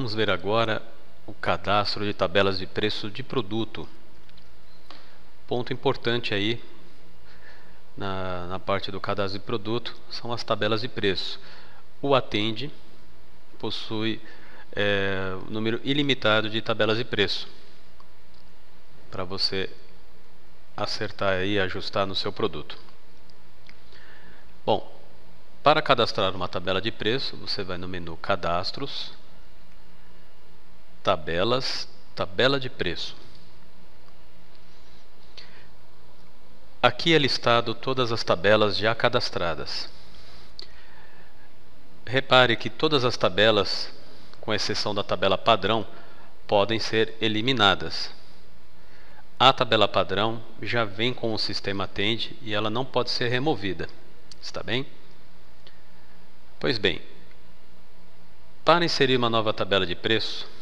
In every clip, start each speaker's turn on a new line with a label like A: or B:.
A: Vamos ver agora o cadastro de tabelas de preço de produto. Ponto importante aí na parte do cadastro de produto são as tabelas de preço. O Attende possui número ilimitado de tabelas de preço para você acertar e ajustar no seu produto. Bom, para cadastrar uma tabela de preço, você vai no menu Cadastros, Tabelas, Tabela de preço. Aqui é listado todas as tabelas já cadastradas. Repare que todas as tabelas, com exceção da tabela padrão, podem ser eliminadas. A tabela padrão já vem com o sistema Attende e ela não pode ser removida. Está bem? Pois bem, para inserir uma nova tabela de preço,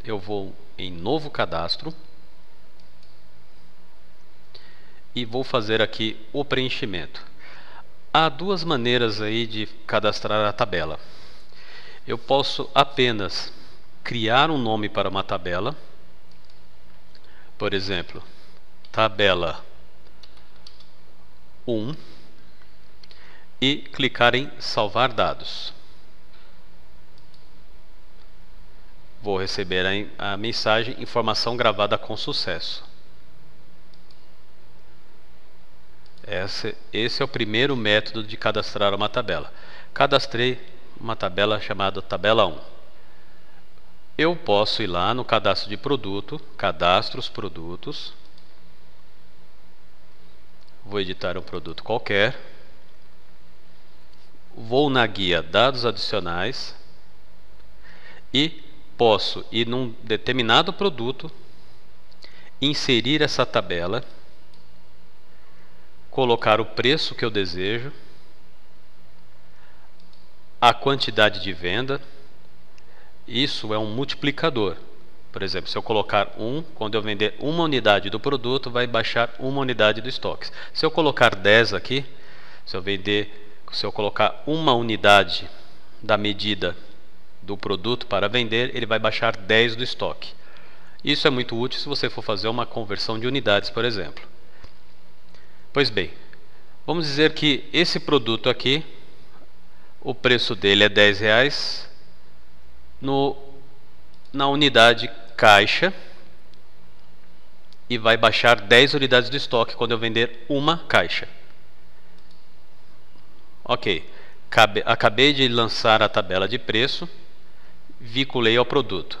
A: eu vou em Novo Cadastro e vou fazer aqui o preenchimento. Há duas maneiras aí de cadastrar a tabela. Eu posso apenas criar um nome para uma tabela, por exemplo, tabela 1, e clicar em salvar dados. Vou receber a mensagem informação gravada com sucesso. Esse é o primeiro método de cadastrar uma tabela. Cadastrei uma tabela chamada tabela 1. Eu posso ir lá no cadastro de produto, cadastro os produtos. Vou editar um produto qualquer. Vou na guia dados adicionais e posso ir num determinado produto, inserir essa tabela, colocar o preço que eu desejo, a quantidade de venda. Isso é um multiplicador. Por exemplo, se eu colocar 1, quando eu vender uma unidade do produto, vai baixar uma unidade do estoque. Se eu colocar 10 aqui, se eu colocar uma unidade da medida do produto para vender, ele vai baixar 10 do estoque. Isso é muito útil se você for fazer uma conversão de unidades, por exemplo. Pois bem, vamos dizer que esse produto aqui, o preço dele é R$10 na unidade caixa e vai baixar 10 unidades do estoque quando eu vender uma caixa. Ok, acabei de lançar a tabela de preço, vinculei ao produto.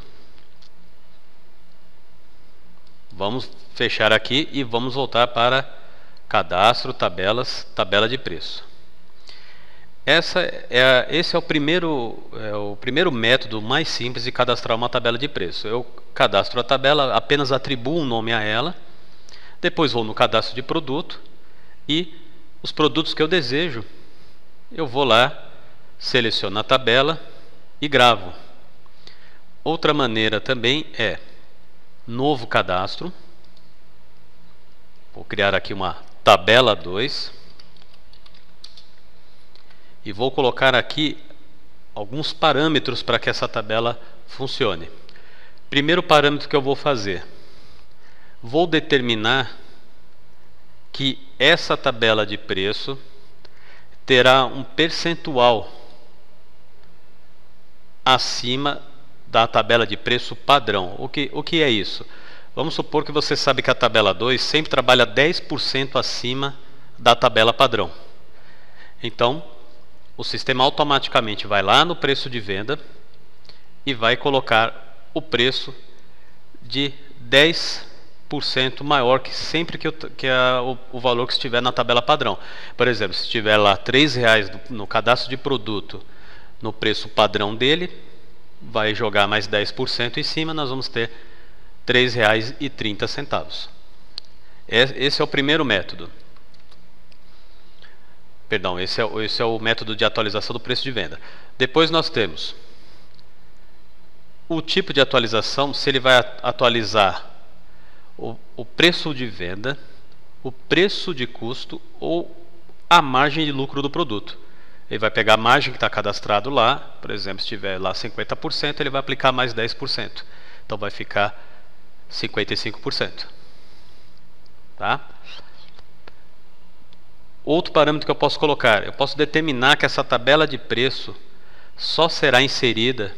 A: Vamos fechar aqui e vamos voltar para cadastro, tabelas, tabela de preço. Esse é o primeiro método mais simples de cadastrar uma tabela de preço. Eu cadastro a tabela, apenas atribuo um nome a ela, depois vou no cadastro de produto e os produtos que eu desejo, eu vou lá, seleciono a tabela e gravo. Outra maneira também é novo cadastro. Vou criar aqui uma tabela 2 e vou colocar aqui alguns parâmetros para que essa tabela funcione. Primeiro parâmetro que eu vou fazer, vou determinar que essa tabela de preço terá um percentual acima da tabela de preço padrão. O que é isso? Vamos supor que você sabe que a tabela 2 sempre trabalha 10% acima da tabela padrão. Então, o sistema automaticamente vai lá no preço de venda e vai colocar o preço de 10% maior que sempre o valor que estiver na tabela padrão. Por exemplo, se estiver lá R$3 no cadastro de produto, no preço padrão dele, vai jogar mais 10% em cima, nós vamos ter R$3,30. Esse é o primeiro método. Perdão, esse é o método de atualização do preço de venda. Depois nós temos o tipo de atualização, se ele vai atualizar o preço de venda, o preço de custo ou a margem de lucro do produto. Ele vai pegar a margem que está cadastrado lá, por exemplo, se tiver lá 50%, ele vai aplicar mais 10%. Então vai ficar 55%. Tá? Outro parâmetro que eu posso colocar, eu posso determinar que essa tabela de preço só será inserida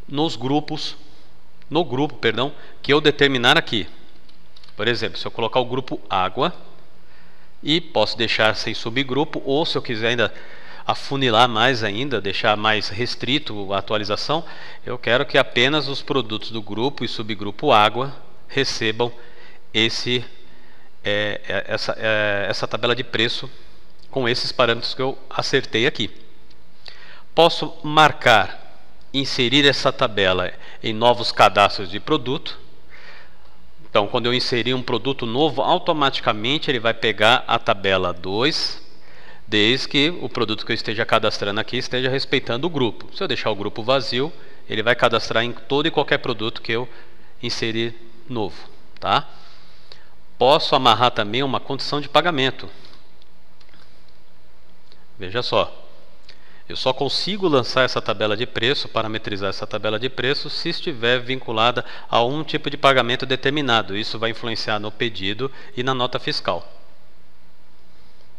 A: no grupo, que eu determinar aqui. Por exemplo, se eu colocar o grupo água, e posso deixar sem subgrupo, ou se eu quiser ainda afunilar mais ainda, deixar mais restrito a atualização, eu quero que apenas os produtos do grupo e subgrupo água recebam essa tabela de preço com esses parâmetros que eu acertei aqui. Posso marcar, inserir essa tabela em novos cadastros de produto. Então, quando eu inserir um produto novo, automaticamente ele vai pegar a tabela 2, desde que o produto que eu esteja cadastrando aqui esteja respeitando o grupo. Se eu deixar o grupo vazio, ele vai cadastrar em todo e qualquer produto que eu inserir novo. Tá? Posso amarrar também uma condição de pagamento. Veja só. Eu só consigo lançar essa tabela de preço, parametrizar essa tabela de preço, se estiver vinculada a um tipo de pagamento determinado. Isso vai influenciar no pedido e na nota fiscal.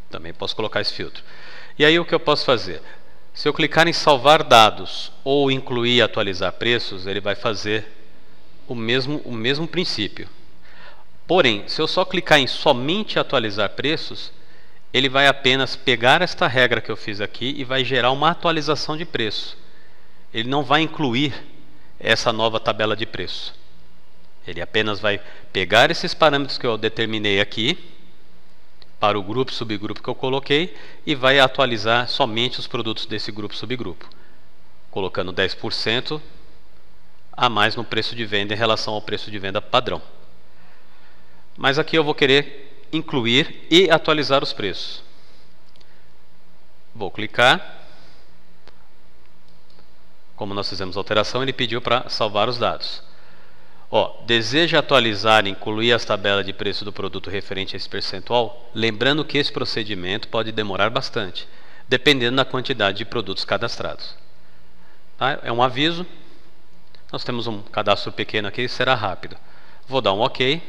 A: Também posso colocar esse filtro. E aí o que eu posso fazer? Se eu clicar em salvar dados ou incluir e atualizar preços, ele vai fazer o mesmo princípio. Porém, se eu só clicar em somente atualizar preços, ele vai apenas pegar esta regra que eu fiz aqui e vai gerar uma atualização de preço. Ele não vai incluir essa nova tabela de preço. Ele apenas vai pegar esses parâmetros que eu determinei aqui, para o grupo e subgrupo que eu coloquei, e vai atualizar somente os produtos desse grupo e subgrupo, colocando 10% a mais no preço de venda em relação ao preço de venda padrão. Mas aqui eu vou querer incluir e atualizar os preços. Vou clicar. Como nós fizemos a alteração, ele pediu para salvar os dados. Deseja atualizar e incluir as tabelas de preço do produto referente a esse percentual? Lembrando que esse procedimento pode demorar bastante, dependendo da quantidade de produtos cadastrados. Tá? É um aviso. Nós temos um cadastro pequeno aqui, será rápido. Vou dar um OK.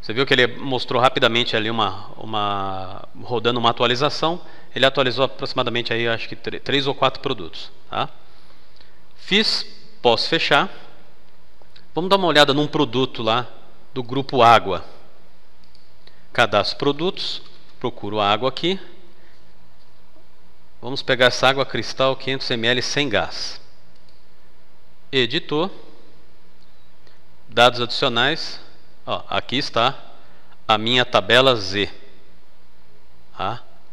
A: Você viu que ele mostrou rapidamente ali rodando uma atualização. Ele atualizou aproximadamente aí, acho que 3 ou 4 produtos. Tá? Fiz, posso fechar. Vamos dar uma olhada num produto lá do grupo água. Cadastro produtos, procuro a água aqui. Vamos pegar essa água cristal 500 ml sem gás. Editor. Dados adicionais. Aqui está a minha tabela Z.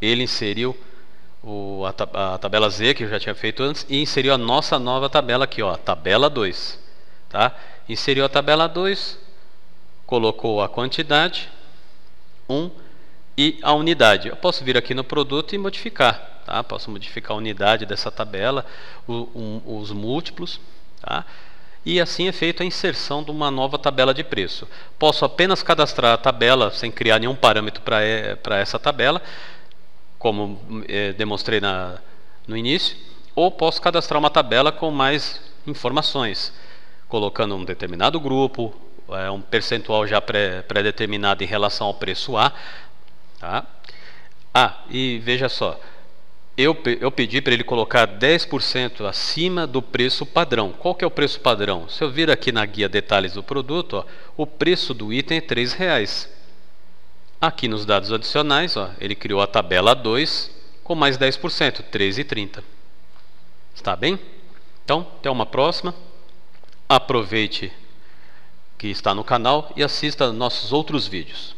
A: Ele inseriu a tabela Z que eu já tinha feito antes e inseriu a nossa nova tabela aqui, tabela 2. Tá? Inseriu a tabela 2, colocou a quantidade 1 e a unidade. Eu posso vir aqui no produto e modificar. Tá? Posso modificar a unidade dessa tabela, os múltiplos. Tá? E assim é feita a inserção de uma nova tabela de preço. Posso apenas cadastrar a tabela sem criar nenhum parâmetro para essa tabela, como demonstrei no início, ou posso cadastrar uma tabela com mais informações, colocando um determinado grupo, um percentual já pré-determinado em relação ao preço A. Tá? E veja só, eu pedi para ele colocar 10% acima do preço padrão. Qual que é o preço padrão? Se eu vir aqui na guia detalhes do produto, o preço do item é R$3. Aqui nos dados adicionais, ele criou a tabela 2 com mais 10%, R$3,30. Está bem? Então, até uma próxima. Aproveite que está no canal e assista nossos outros vídeos.